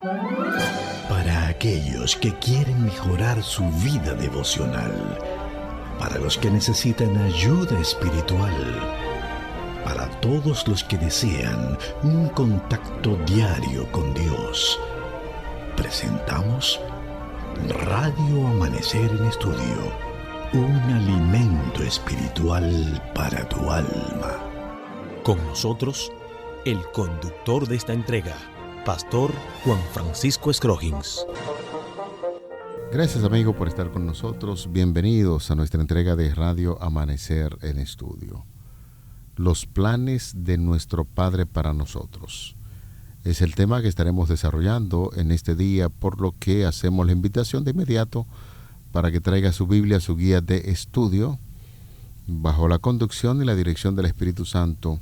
Para aquellos que quieren mejorar su vida devocional, para los que necesitan ayuda espiritual, para todos los que desean un contacto diario con Dios, presentamos Radio Amanecer en Estudio, un alimento espiritual para tu alma. Con nosotros, el conductor de esta entrega, Pastor Juan Francisco Scroggins. Gracias, amigo, por estar con nosotros. Bienvenidos a nuestra entrega de Radio Amanecer en Estudio. Los planes de nuestro Padre para nosotros. Es el tema que estaremos desarrollando en este día, por lo que hacemos la invitación de inmediato para que traiga su Biblia, su guía de estudio. Bajo la conducción y la dirección del Espíritu Santo,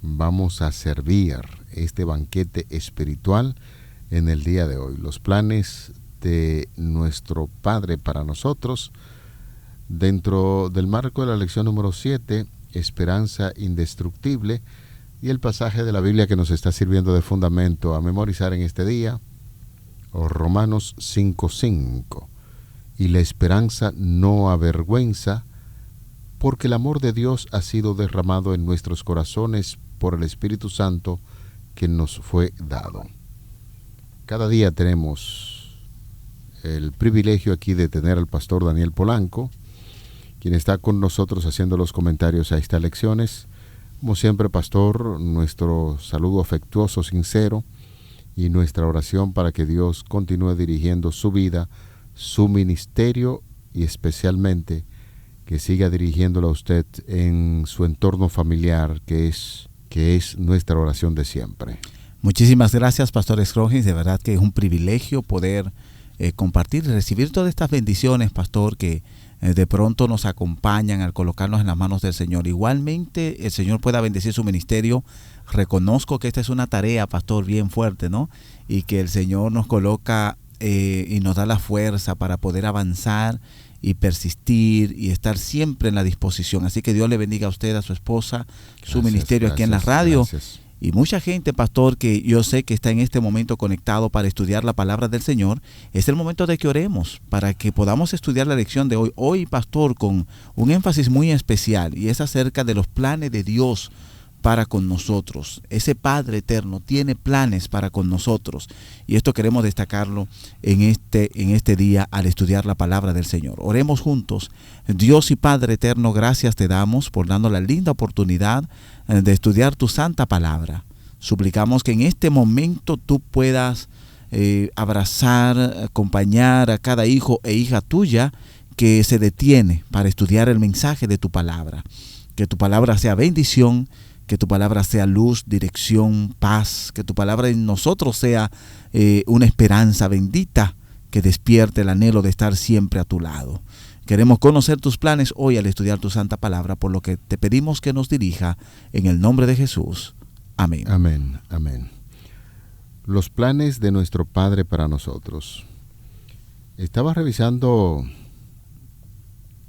vamos a servir este banquete espiritual en el día de hoy. Los planes de nuestro Padre para nosotros, dentro del marco de la lección número 7, Esperanza Indestructible, y el pasaje de la Biblia que nos está sirviendo de fundamento a memorizar en este día, Romanos 5:5. Y la esperanza no avergüenza, porque el amor de Dios ha sido derramado en nuestros corazones por el Espíritu Santo que nos fue dado. Cada día tenemos el privilegio aquí de tener al pastor Daniel Polanco, quien está con nosotros haciendo los comentarios a estas lecciones. Como siempre, pastor, nuestro saludo afectuoso, sincero, y nuestra oración para que Dios continúe dirigiendo su vida, su ministerio, y especialmente que siga dirigiéndolo a usted en su entorno familiar, que es nuestra oración de siempre. Muchísimas gracias, Pastor Scroggins. De verdad que es un privilegio poder compartir y recibir todas estas bendiciones, Pastor, que de pronto nos acompañan al colocarnos en las manos del Señor. Igualmente, el Señor pueda bendecir su ministerio. Reconozco que esta es una tarea, Pastor, bien fuerte, ¿no? Y que el Señor nos coloca y nos da la fuerza para poder avanzar y persistir y estar siempre en la disposición. Así que Dios le bendiga a usted, a su esposa, su ministerio aquí en la radio. Gracias. Y mucha gente, pastor, que yo sé que está en este momento conectado para estudiar la palabra del Señor. Es el momento de que oremos para que podamos estudiar la lección de hoy. Hoy, pastor, con un énfasis muy especial, y es acerca de los planes de Dios para con nosotros. Ese Padre eterno tiene planes para con nosotros, y esto queremos destacarlo en este día al estudiar la palabra del Señor. Oremos juntos. Dios y Padre eterno, gracias te damos por darnos la linda oportunidad de estudiar tu santa palabra. Suplicamos que en este momento tú puedas abrazar, acompañar a cada hijo e hija tuya que se detiene para estudiar el mensaje de tu palabra. Que tu palabra sea bendición, que tu palabra sea luz, dirección, paz, que tu palabra en nosotros sea una esperanza bendita que despierte el anhelo de estar siempre a tu lado. Queremos conocer tus planes hoy al estudiar tu santa palabra, por lo que te pedimos que nos dirija en el nombre de Jesús. Amén. Amén, amén. Los planes de nuestro Padre para nosotros. Estaba revisando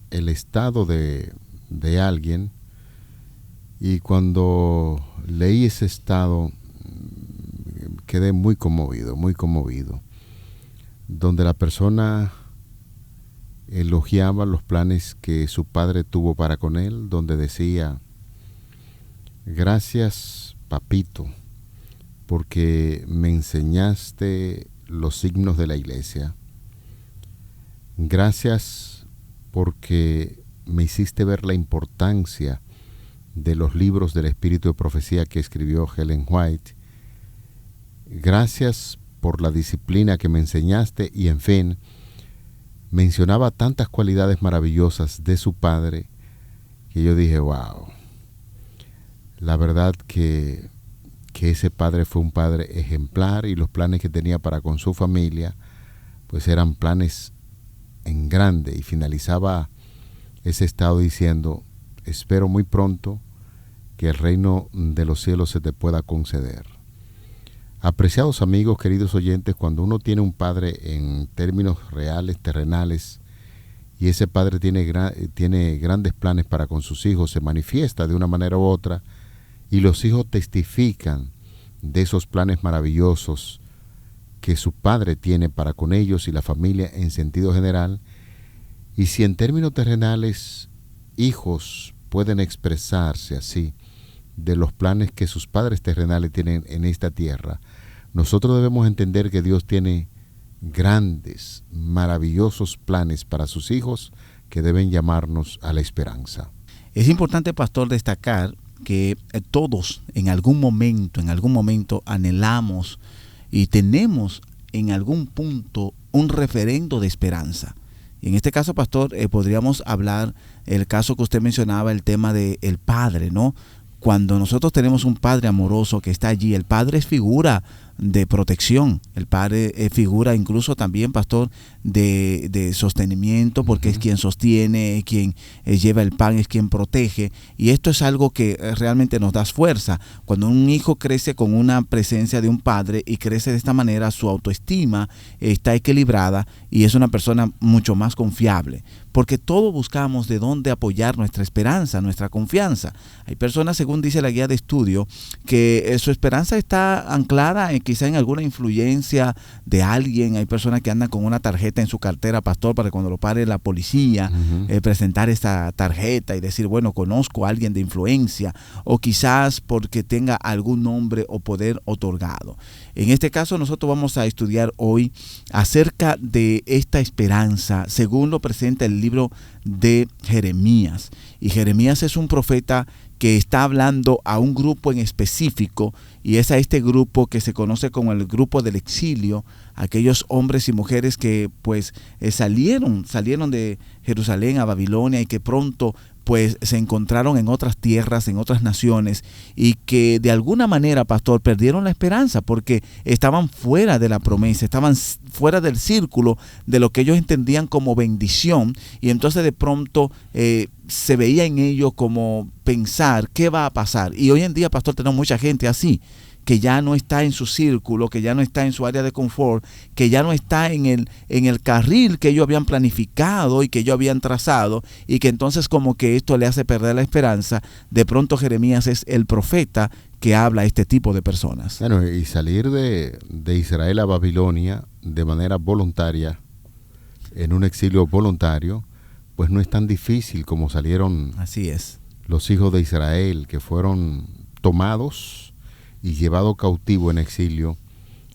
el estado de alguien, y cuando leí ese estado quedé muy conmovido, donde la persona elogiaba los planes que su padre tuvo para con él, donde decía: gracias, papito, porque me enseñaste los signos de la iglesia. Gracias porque me hiciste ver la importancia de los libros del espíritu de profecía que escribió Ellen White. Gracias por la disciplina que me enseñaste, y en fin, mencionaba tantas cualidades maravillosas de su padre que yo dije, wow, la verdad que ese padre fue un padre ejemplar, y los planes que tenía para con su familia pues eran planes en grande. Y finalizaba ese estado diciendo: espero muy pronto que el reino de los cielos se te pueda conceder. Apreciados amigos, queridos oyentes, cuando uno tiene un padre en términos reales, terrenales, y ese padre tiene grandes planes para con sus hijos, se manifiesta de una manera u otra, y los hijos testifican de esos planes maravillosos que su padre tiene para con ellos y la familia en sentido general, y si en términos terrenales hijos pueden expresarse así de los planes que sus padres terrenales tienen en esta tierra, nosotros debemos entender que Dios tiene grandes, maravillosos planes para sus hijos que deben llamarnos a la esperanza. Es importante, pastor, destacar que todos en algún momento anhelamos y tenemos en algún punto un referendo de esperanza. Y en este caso, pastor, podríamos hablar el caso que usted mencionaba, el tema del padre, ¿no? Cuando nosotros tenemos un padre amoroso que está allí, el padre es figura de protección, el padre es figura incluso también, pastor, de sostenimiento, porque es quien sostiene, es quien lleva el pan, es quien protege, y esto es algo que realmente nos da fuerza. Cuando un hijo crece con una presencia de un padre y crece de esta manera, su autoestima está equilibrada y es una persona mucho más confiable, porque todos buscamos de dónde apoyar nuestra esperanza, nuestra confianza. Hay personas, según dice la guía de estudio, que su esperanza está anclada quizá en alguna influencia de alguien. Hay personas que andan con una tarjeta en su cartera, pastor, para cuando lo pare la policía, presentar esta tarjeta y decir, bueno, conozco a alguien de influencia, o quizás porque tenga algún nombre o poder otorgado. En este caso, nosotros vamos a estudiar hoy acerca de esta esperanza, según lo presenta el libro de Jeremías. Y Jeremías es un profeta que está hablando a un grupo en específico, y es a este grupo que se conoce como el grupo del exilio, aquellos hombres y mujeres que pues salieron de Jerusalén a Babilonia y que pronto pues se encontraron en otras tierras, en otras naciones, y que de alguna manera, pastor, perdieron la esperanza porque estaban fuera de la promesa, estaban fuera del círculo de lo que ellos entendían como bendición, y entonces de pronto se veía en ellos como pensar qué va a pasar. Y hoy en día, pastor, tenemos mucha gente así, que ya no está en su círculo, que ya no está en su área de confort, que ya no está en el carril que ellos habían planificado y que ellos habían trazado, y que entonces como que esto le hace perder la esperanza. De pronto Jeremías es el profeta que habla a este tipo de personas. Bueno, y salir de Israel a Babilonia de manera voluntaria, en un exilio voluntario, pues no es tan difícil como salieron Así es. los hijos de Israel, que fueron tomados y llevado cautivo en exilio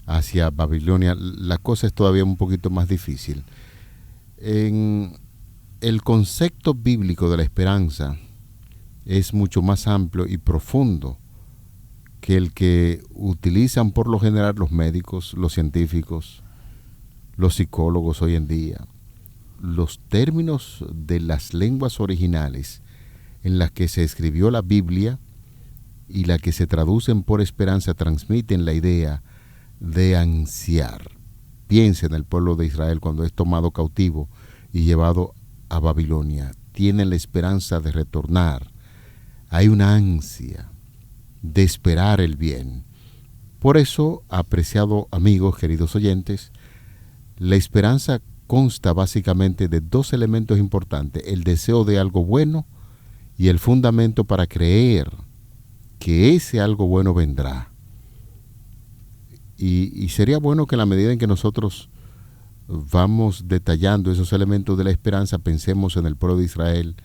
hacia Babilonia. La cosa es todavía un poquito más difícil. En el concepto bíblico de la esperanza es mucho más amplio y profundo que el que utilizan por lo general los médicos, los científicos, los psicólogos hoy en día. Los términos de las lenguas originales en las que se escribió la Biblia y la que se traducen por esperanza transmiten la idea de ansiar. Piensa en el pueblo de Israel cuando es tomado cautivo y llevado a Babilonia. Tienen la esperanza de retornar. Hay una ansia de esperar el bien. Por eso, apreciados amigos, queridos oyentes, la esperanza consta básicamente de dos elementos importantes: el deseo de algo bueno y el fundamento para creer que ese algo bueno vendrá. Y sería bueno que en la medida en que nosotros vamos detallando esos elementos de la esperanza, pensemos en el pueblo de Israel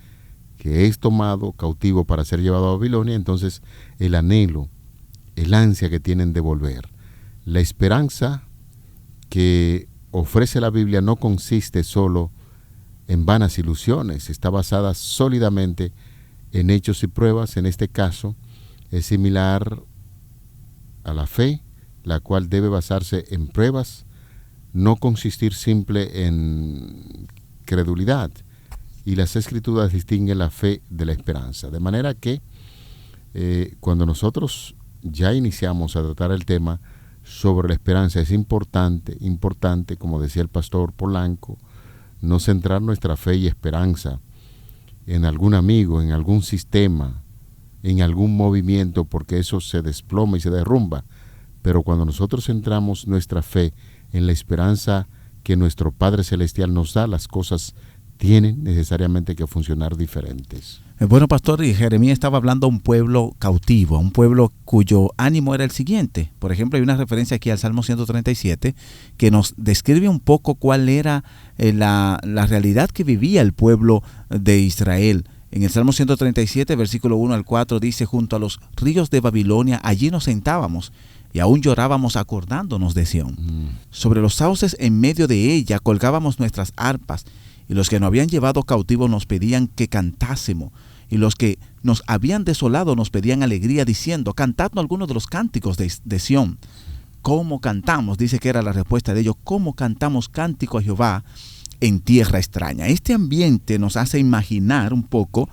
que es tomado cautivo para ser llevado a Babilonia. Entonces el anhelo, el ansia que tienen de volver. La esperanza que ofrece la Biblia no consiste solo en vanas ilusiones, está basada sólidamente en hechos y pruebas. En este caso es similar a la fe, la cual debe basarse en pruebas, no consistir simple en credulidad. Y las Escrituras distinguen la fe de la esperanza. De manera que cuando nosotros ya iniciamos a tratar el tema sobre la esperanza, es importante, como decía el pastor Polanco, no centrar nuestra fe y esperanza en algún amigo, en algún sistema, en algún movimiento, porque eso se desploma y se derrumba. Pero cuando nosotros centramos nuestra fe en la esperanza que nuestro Padre Celestial nos da, las cosas tienen necesariamente que funcionar diferentes. Bueno, pastor, y Jeremías estaba hablando a un pueblo cautivo, a un pueblo cuyo ánimo era el siguiente. Por ejemplo, hay una referencia aquí al Salmo 137 que nos describe un poco cuál era la realidad que vivía el pueblo de Israel. En el Salmo 137, versículo 1 al 4, dice: junto a los ríos de Babilonia, allí nos sentábamos y aún llorábamos acordándonos de Sión. Sobre los sauces en medio de ella colgábamos nuestras arpas, y los que nos habían llevado cautivos nos pedían que cantásemos, y los que nos habían desolado nos pedían alegría, diciendo: cantadnos algunos de los cánticos de Sión. ¿Cómo cantamos? Dice que era la respuesta de ellos: ¿cómo cantamos cántico a Jehová en tierra extraña? Este ambiente nos hace imaginar un poco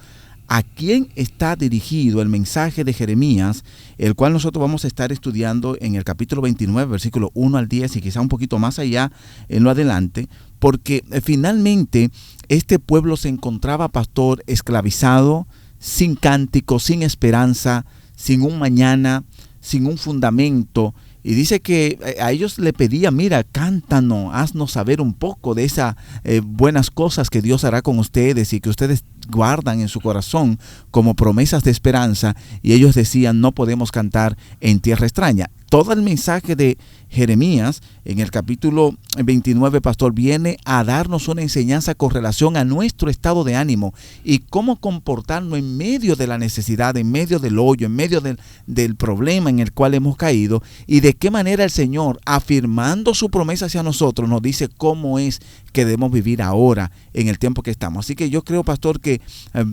a quién está dirigido el mensaje de Jeremías, el cual nosotros vamos a estar estudiando en el capítulo 29, versículo 1 al 10, y quizá un poquito más allá en lo adelante, porque finalmente este pueblo se encontraba, pastor, esclavizado, sin cántico, sin esperanza, sin un mañana, sin un fundamento. Y dice que a ellos le pedía: mira, cántanos, haznos saber un poco de esas buenas cosas que Dios hará con ustedes y que ustedes guardan en su corazón como promesas de esperanza. Y ellos decían: no podemos cantar en tierra extraña. Todo el mensaje de Jeremías en el capítulo 29, pastor, viene a darnos una enseñanza con relación a nuestro estado de ánimo y cómo comportarnos en medio de la necesidad, en medio del hoyo, en medio del problema en el cual hemos caído, y de qué manera el Señor, afirmando su promesa hacia nosotros, nos dice cómo es que debemos vivir ahora en el tiempo que estamos. Así que yo creo, pastor, que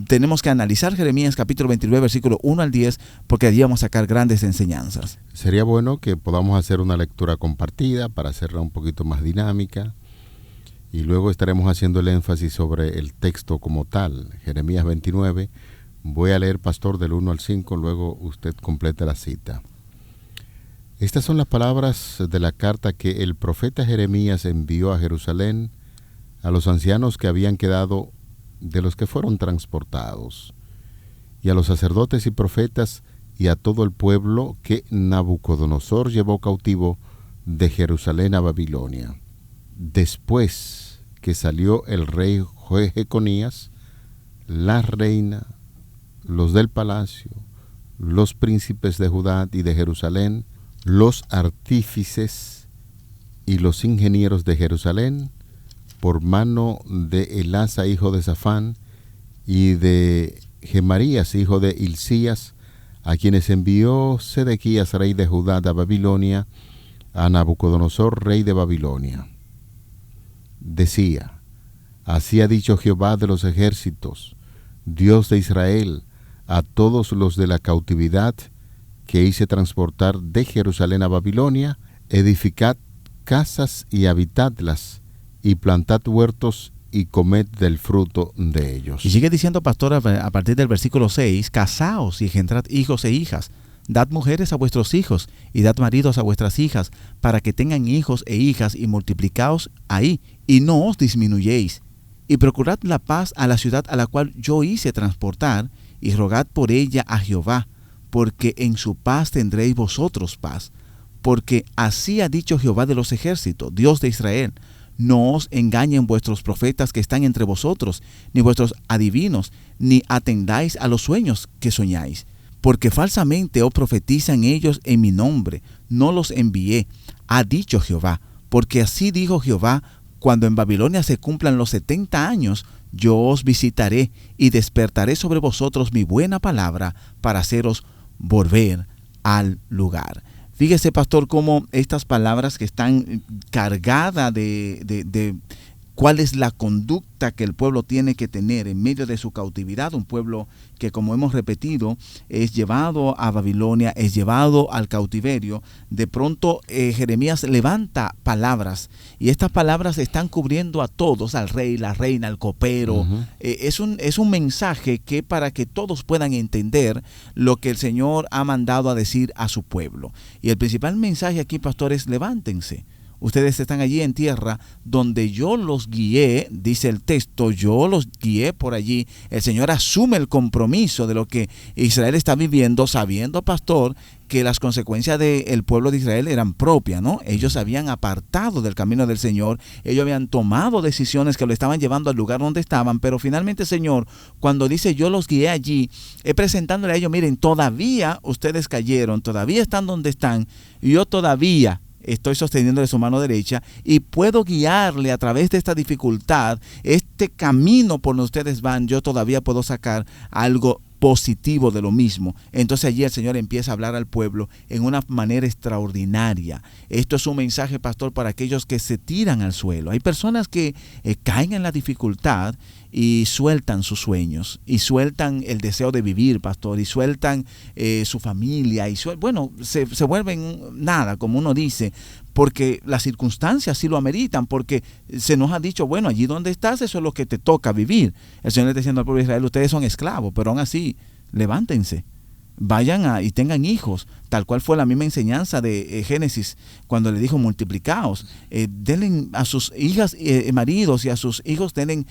tenemos que analizar Jeremías capítulo 29, versículo 1 al 10, porque allí vamos a sacar grandes enseñanzas. Sería bueno que podamos hacer una lectura compartida para hacerla un poquito más dinámica, y luego estaremos haciendo el énfasis sobre el texto como tal. Jeremías 29, voy a leer, pastor, del 1 al 5, luego usted completa la cita. Estas son las palabras de la carta que el profeta Jeremías envió a Jerusalén a los ancianos que habían quedado de los que fueron transportados, y a los sacerdotes y profetas, y a todo el pueblo que Nabucodonosor llevó cautivo de Jerusalén a Babilonia. Después que salió el rey Jeconías, la reina, los del palacio, los príncipes de Judá y de Jerusalén, los artífices y los ingenieros de Jerusalén, por mano de Elasa, hijo de Safán, y de Gemarías, hijo de Hilcías, a quienes envió Sedequías, rey de Judá, a Babilonia, a Nabucodonosor, rey de Babilonia. Decía: así ha dicho Jehová de los ejércitos, Dios de Israel, a todos los de la cautividad que hice transportar de Jerusalén a Babilonia: edificad casas y habitadlas, y plantad huertos y comed del fruto de ellos. Y sigue diciendo, pastor, a partir del versículo 6, casaos y engendrad hijos e hijas, dad mujeres a vuestros hijos y dad maridos a vuestras hijas, para que tengan hijos e hijas, y multiplicaos ahí, y no os disminuyéis. Y procurad la paz a la ciudad a la cual yo hice transportar, y rogad por ella a Jehová, porque en su paz tendréis vosotros paz. Porque así ha dicho Jehová de los ejércitos, Dios de Israel: no os engañen vuestros profetas que están entre vosotros, ni vuestros adivinos, ni atendáis a los sueños que soñáis. Porque falsamente os profetizan ellos en mi nombre, no los envié, ha dicho Jehová. Porque así dijo Jehová: cuando en Babilonia se cumplan los 70 años, yo os visitaré y despertaré sobre vosotros mi buena palabra para haceros volver al lugar. Fíjese, pastor, cómo estas palabras que están cargadas de cuál es la conducta que el pueblo tiene que tener en medio de su cautividad, un pueblo que, como hemos repetido, es llevado a Babilonia, es llevado al cautiverio. De pronto Jeremías levanta palabras, y estas palabras están cubriendo a todos, al rey, la reina, al copero. Es un mensaje que para que todos puedan entender lo que el Señor ha mandado a decir a su pueblo. Y el principal mensaje aquí, pastor, es: levántense. ustedes están allí en tierra donde yo los guié, dice el texto, yo los guié por allí. El Señor asume el compromiso de lo que Israel está viviendo, sabiendo, pastor, que las consecuencias del pueblo de Israel eran propias, ¿no? Ellos se habían apartado del camino del Señor, ellos habían tomado decisiones que lo estaban llevando al lugar donde estaban, pero finalmente, Señor, cuando dice yo los guié allí, es presentándole a ellos, miren, todavía ustedes cayeron, todavía están donde están, y yo todavía estoy sosteniéndole su mano derecha y puedo guiarle a través de esta dificultad, este camino por donde ustedes van, yo todavía puedo sacar algo positivo de lo mismo. Entonces allí el Señor empieza a hablar al pueblo en una manera extraordinaria. Esto es un mensaje, pastor, para aquellos que se tiran al suelo. Hay personas que caen en la dificultad y sueltan sus sueños, y sueltan el deseo de vivir, pastor, y sueltan su familia, y se vuelven nada, como uno dice, porque las circunstancias sí lo ameritan, porque se nos ha dicho, bueno, allí donde estás, eso es lo que te toca vivir. El Señor le está diciendo al pueblo de Israel, ustedes son esclavos, pero aún así, levántense, vayan y tengan hijos, tal cual fue la misma enseñanza de Génesis, cuando le dijo multiplicaos, denle a sus hijas maridos y a sus hijos denle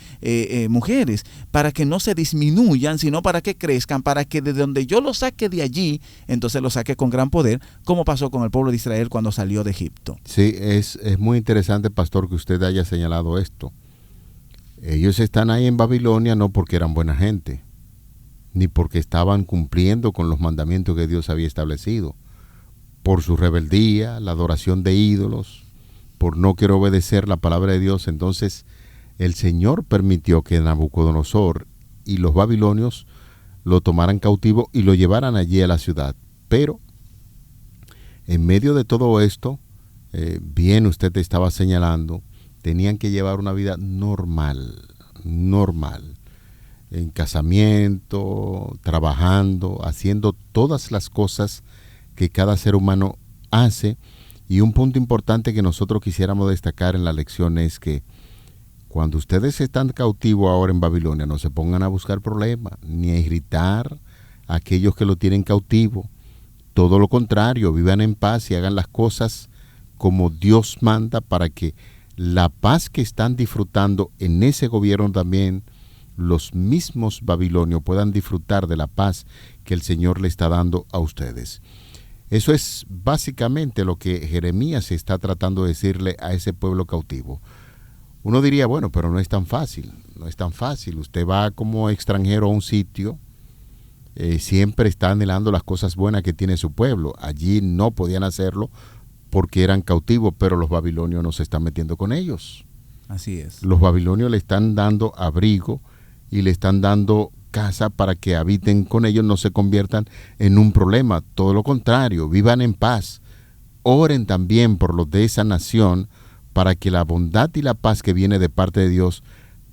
mujeres, para que no se disminuyan, sino para que crezcan, para que de donde yo los saque de allí, entonces los saque con gran poder, como pasó con el pueblo de Israel cuando salió de Egipto. Sí, es muy interesante, pastor, que usted haya señalado esto. Ellos están ahí en Babilonia no porque eran buena gente, ni porque estaban cumpliendo con los mandamientos que Dios había establecido, por su rebeldía, la adoración de ídolos, por no querer obedecer la palabra de Dios. Entonces el Señor permitió que Nabucodonosor y los babilonios lo tomaran cautivo y lo llevaran allí a la ciudad. Pero en medio de todo esto, bien usted estaba señalando, tenían que llevar una vida normal, en casamiento, trabajando, haciendo todas las cosas que cada ser humano hace. Y un punto importante que nosotros quisiéramos destacar en la lección es que cuando ustedes están cautivos ahora en Babilonia, no se pongan a buscar problemas, ni a irritar a aquellos que lo tienen cautivo. Todo lo contrario, vivan en paz y hagan las cosas como Dios manda, para que la paz que están disfrutando en ese gobierno también, los mismos babilonios puedan disfrutar de la paz que el Señor le está dando a ustedes. Eso es básicamente lo que Jeremías está tratando de decirle a ese pueblo cautivo. Uno diría, bueno, pero no es tan fácil. Usted va como extranjero a un sitio, siempre está anhelando las cosas buenas que tiene su pueblo. Allí no podían hacerlo porque eran cautivos, pero los babilonios no se están metiendo con ellos. Así es. Los babilonios le están dando abrigo y le están dando casa para que habiten con ellos, no se conviertan en un problema. Todo lo contrario, vivan en paz. Oren también por los de esa nación, para que la bondad y la paz que viene de parte de Dios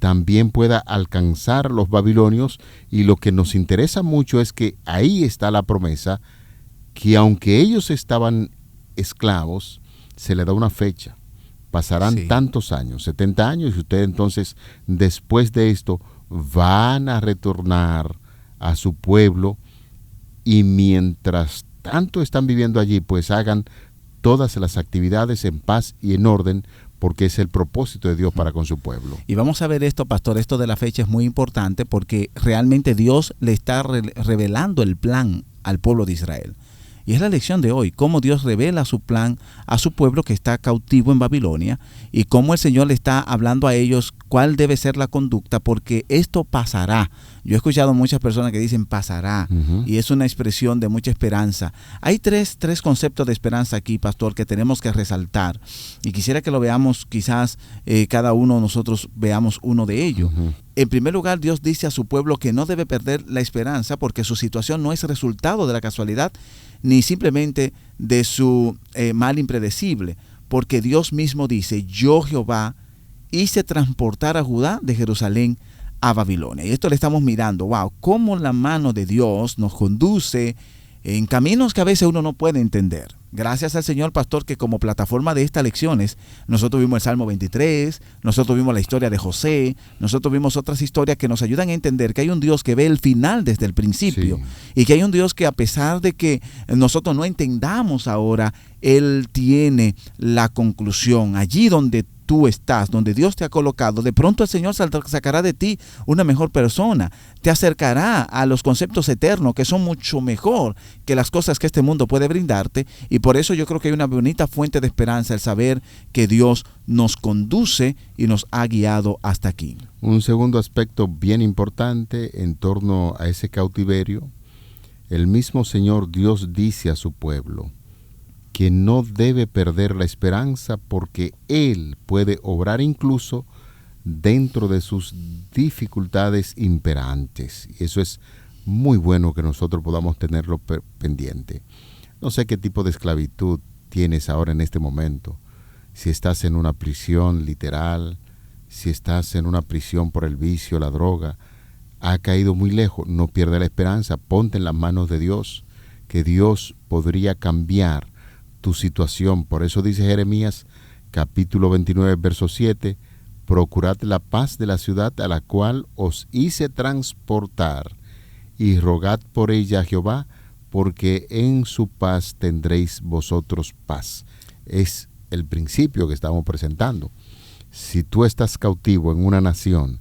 también pueda alcanzar a los babilonios. Y lo que nos interesa mucho es que ahí está la promesa, que aunque ellos estaban esclavos, se le da una fecha. Pasarán tantos años, 70 años, y ustedes entonces, después de esto, van a retornar a su pueblo, y mientras tanto están viviendo allí, pues hagan todas las actividades en paz y en orden, porque es el propósito de Dios para con su pueblo. Y vamos a ver esto, pastor, esto de la fecha es muy importante, porque realmente Dios le está revelando el plan al pueblo de Israel. Y es la lección de hoy, cómo Dios revela su plan a su pueblo que está cautivo en Babilonia, y cómo el Señor le está hablando a ellos cuál debe ser la conducta, porque esto pasará. Yo he escuchado muchas personas que dicen pasará, y es una expresión de mucha esperanza. Hay tres conceptos de esperanza aquí, pastor, que tenemos que resaltar, y quisiera que lo veamos, quizás cada uno de nosotros veamos uno de ellos. En primer lugar, Dios dice a su pueblo que no debe perder la esperanza, porque su situación no es resultado de la casualidad, ni simplemente de su mal impredecible, porque Dios mismo dice, yo Jehová hice transportar a Judá de Jerusalén a Babilonia. Y esto le estamos mirando, wow, cómo la mano de Dios nos conduce en caminos que a veces uno no puede entender. Gracias al Señor, pastor, que como plataforma de estas lecciones, nosotros vimos el Salmo 23, nosotros vimos la historia de José, nosotros vimos otras historias que nos ayudan a entender que hay un Dios que ve el final desde el principio, y que hay un Dios que, a pesar de que nosotros no entendamos ahora, Él tiene la conclusión. Allí donde tú estás, donde Dios te ha colocado, de pronto el Señor sacará de ti una mejor persona, te acercará a los conceptos eternos que son mucho mejor que las cosas que este mundo puede brindarte, y por eso yo creo que hay una bonita fuente de esperanza el saber que Dios nos conduce y nos ha guiado hasta aquí. Un segundo aspecto bien importante en torno a ese cautiverio, el mismo Señor Dios dice a su pueblo que no debe perder la esperanza, porque Él puede obrar incluso dentro de sus dificultades imperantes. Y eso es muy bueno que nosotros podamos tenerlo pendiente. No sé qué tipo de esclavitud tienes ahora en este momento. Si estás en una prisión literal, si estás en una prisión por el vicio, la droga, ha caído muy lejos. No pierdas la esperanza, ponte en las manos de Dios, que Dios podría cambiar tu situación. Por eso dice Jeremías capítulo 29 verso 7: procurad la paz de la ciudad a la cual os hice transportar, y rogad por ella a Jehová, porque en su paz tendréis vosotros paz. Es el principio que estamos presentando. Si tú estás cautivo en una nación,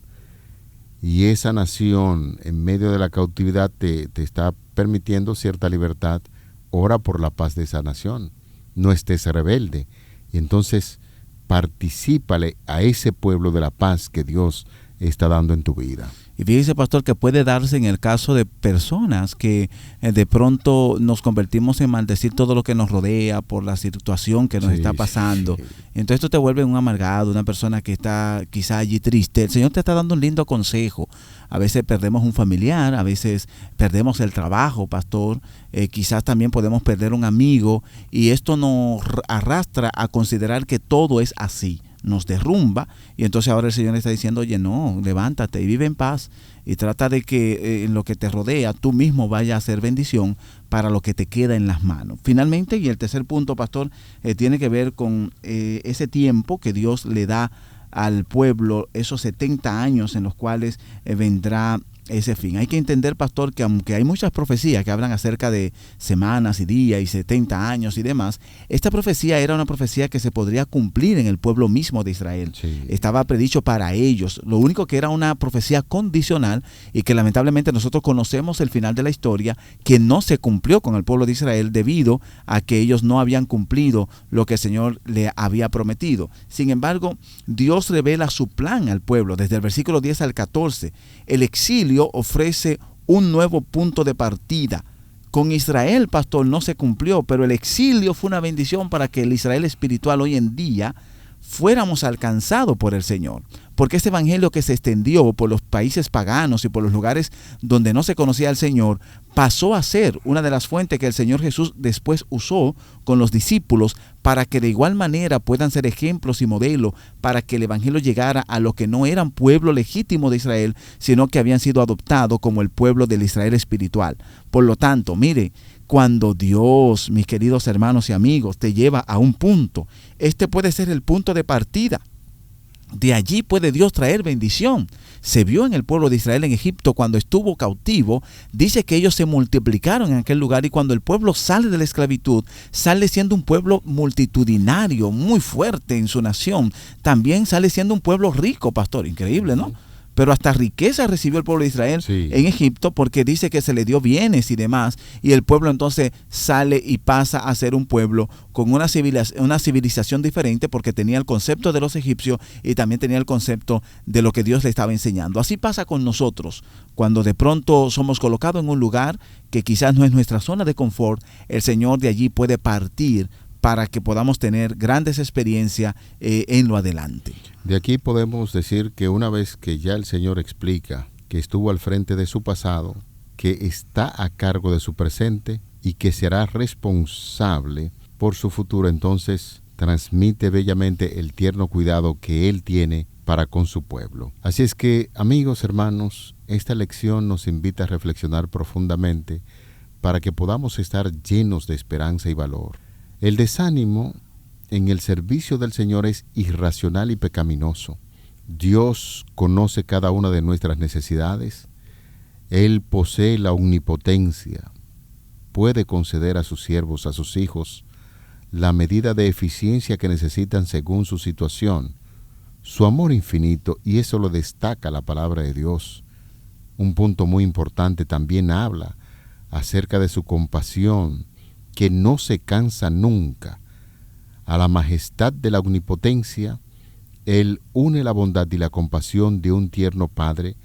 y esa nación en medio de la cautividad te está permitiendo cierta libertad, ora por la paz de esa nación. No estés rebelde, y entonces particípale a ese pueblo de la paz que Dios está dando en tu vida. Y fíjese, pastor, que puede darse en el caso de personas que de pronto nos convertimos en maldecir todo lo que nos rodea por la situación que nos está pasando. Sí. Entonces tú te vuelves un amargado, una persona que está quizá allí triste. El Señor te está dando un lindo consejo. A veces perdemos un familiar, a veces perdemos el trabajo, pastor. Quizás también podemos perder un amigo, y esto nos arrastra a considerar que todo es así. Nos derrumba, y entonces ahora el Señor está diciendo: oye, no, levántate y vive en paz, y trata de que en lo que te rodea tú mismo vayas a hacer bendición para lo que te queda en las manos. Finalmente, y el tercer punto, pastor, tiene que ver con ese tiempo que Dios le da al pueblo, esos 70 años en los cuales vendrá ese fin. Hay que entender, pastor, que aunque hay muchas profecías que hablan acerca de semanas y días y 70 años y demás, esta profecía era una profecía que se podría cumplir en el pueblo mismo de Israel. Sí. Estaba predicho para ellos. Lo único que era una profecía condicional, y que lamentablemente nosotros conocemos el final de la historia, que no se cumplió con el pueblo de Israel debido a que ellos no habían cumplido lo que el Señor le había prometido. Sin embargo, Dios revela su plan al pueblo desde el versículo 10 al 14. El exilio ofrece un nuevo punto de partida. Con Israel, pastor, no se cumplió, pero el exilio fue una bendición para que el Israel espiritual hoy en día fuéramos alcanzados por el Señor. Porque ese evangelio que se extendió por los países paganos y por los lugares donde no se conocía al Señor, pasó a ser una de las fuentes que el Señor Jesús después usó con los discípulos, para que de igual manera puedan ser ejemplos y modelos, para que el evangelio llegara a los que no eran pueblo legítimo de Israel, sino que habían sido adoptados como el pueblo del Israel espiritual. Por lo tanto, mire, cuando Dios, mis queridos hermanos y amigos, te lleva a un punto, este puede ser el punto de partida. De allí puede Dios traer bendición. Se vio en el pueblo de Israel en Egipto cuando estuvo cautivo. Dice que ellos se multiplicaron en aquel lugar, y cuando el pueblo sale de la esclavitud, sale siendo un pueblo multitudinario, muy fuerte en su nación. También sale siendo un pueblo rico, pastor. Increíble, ¿no? Pero hasta riqueza recibió el pueblo de Israel en Egipto, porque dice que se le dio bienes y demás, y el pueblo entonces sale y pasa a ser un pueblo con una civilización diferente, porque tenía el concepto de los egipcios y también tenía el concepto de lo que Dios le estaba enseñando. Así pasa con nosotros. Cuando de pronto somos colocados en un lugar que quizás no es nuestra zona de confort, el Señor de allí puede partir para que podamos tener grandes experiencias en lo adelante. De aquí podemos decir que una vez que ya el Señor explica que estuvo al frente de su pasado, que está a cargo de su presente y que será responsable por su futuro, entonces transmite bellamente el tierno cuidado que Él tiene para con su pueblo. Así es que, amigos, hermanos, esta lección nos invita a reflexionar profundamente para que podamos estar llenos de esperanza y valor. El desánimo en el servicio del Señor es irracional y pecaminoso. Dios conoce cada una de nuestras necesidades. Él posee la omnipotencia. Puede conceder a sus siervos, a sus hijos, la medida de eficiencia que necesitan según su situación, su amor infinito, y eso lo destaca la palabra de Dios. Un punto muy importante también habla acerca de su compasión, que no se cansa nunca. A la majestad de la omnipotencia, Él une la bondad y la compasión de un tierno padre,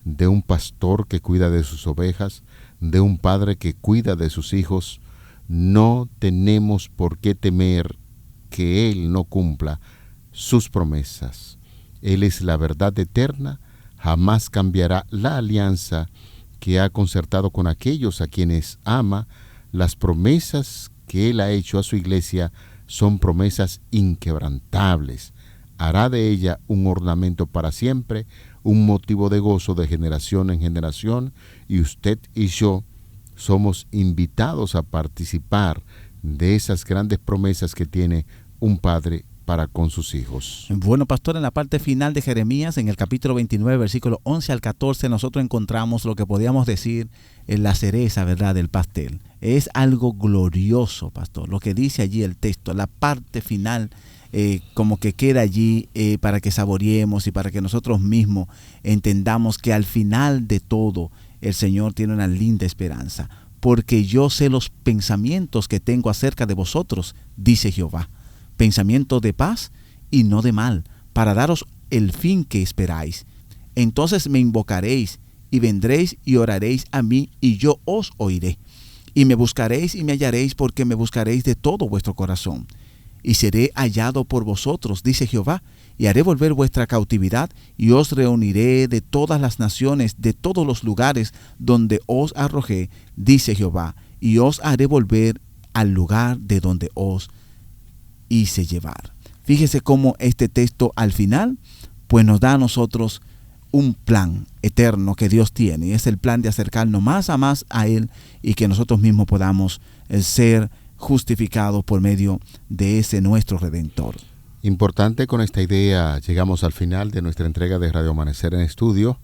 de un pastor que cuida de sus ovejas, de un padre que cuida de sus hijos. No tenemos por qué temer que Él no cumpla sus promesas. Él es la verdad eterna, jamás cambiará la alianza que ha concertado con aquellos a quienes ama. Las promesas que Él ha hecho a su iglesia son promesas inquebrantables. Hará de ella un ornamento para siempre, un motivo de gozo de generación en generación, y usted y yo somos invitados a participar de esas grandes promesas que tiene un padre para con sus hijos. Bueno, pastor, en la parte final de Jeremías, en el capítulo 29, versículo 11 al 14, nosotros encontramos lo que podríamos decir en la cereza, ¿verdad?, del pastel. Es algo glorioso, pastor, lo que dice allí el texto, la parte final, como que queda allí para que saboreemos y para que nosotros mismos entendamos que al final de todo el Señor tiene una linda esperanza. Porque yo sé los pensamientos que tengo acerca de vosotros, dice Jehová, pensamientos de paz y no de mal, para daros el fin que esperáis. Entonces me invocaréis y vendréis y oraréis a mí, y yo os oiré. Y me buscaréis y me hallaréis, porque me buscaréis de todo vuestro corazón. Y seré hallado por vosotros, dice Jehová, y haré volver vuestra cautividad, y os reuniré de todas las naciones, de todos los lugares donde os arrojé, dice Jehová, y os haré volver al lugar de donde os hice llevar. Fíjese cómo este texto al final pues nos da a nosotros un plan eterno que Dios tiene, y es el plan de acercarnos más a Él, y que nosotros mismos podamos ser justificados por medio de ese nuestro Redentor. Importante, con esta idea llegamos al final de nuestra entrega de Radio Amanecer en Estudio,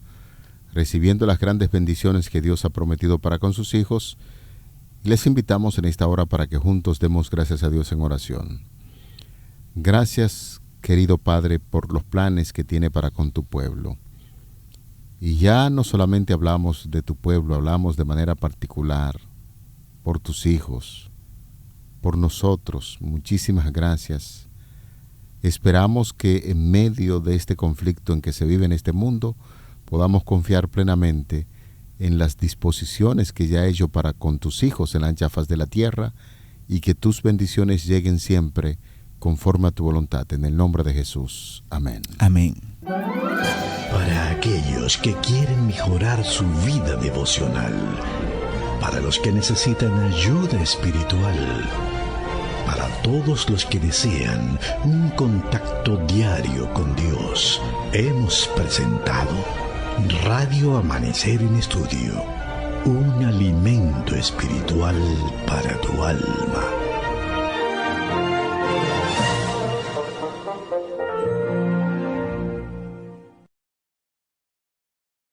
recibiendo las grandes bendiciones que Dios ha prometido para con sus hijos. Les invitamos en esta hora para que juntos demos gracias a Dios en oración. Gracias, querido Padre, por los planes que tiene para con tu pueblo. Y ya no solamente hablamos de tu pueblo, hablamos de manera particular por tus hijos, por nosotros. Muchísimas gracias. Esperamos que en medio de este conflicto en que se vive en este mundo, podamos confiar plenamente en las disposiciones que ya has hecho para con tus hijos en la ancha faz de la tierra, y que tus bendiciones lleguen siempre conforme a tu voluntad. En el nombre de Jesús. Amén. Amén. Para aquellos que quieren mejorar su vida devocional, para los que necesitan ayuda espiritual, para todos los que desean un contacto diario con Dios, hemos presentado Radio Amanecer en Estudio, un alimento espiritual para tu alma.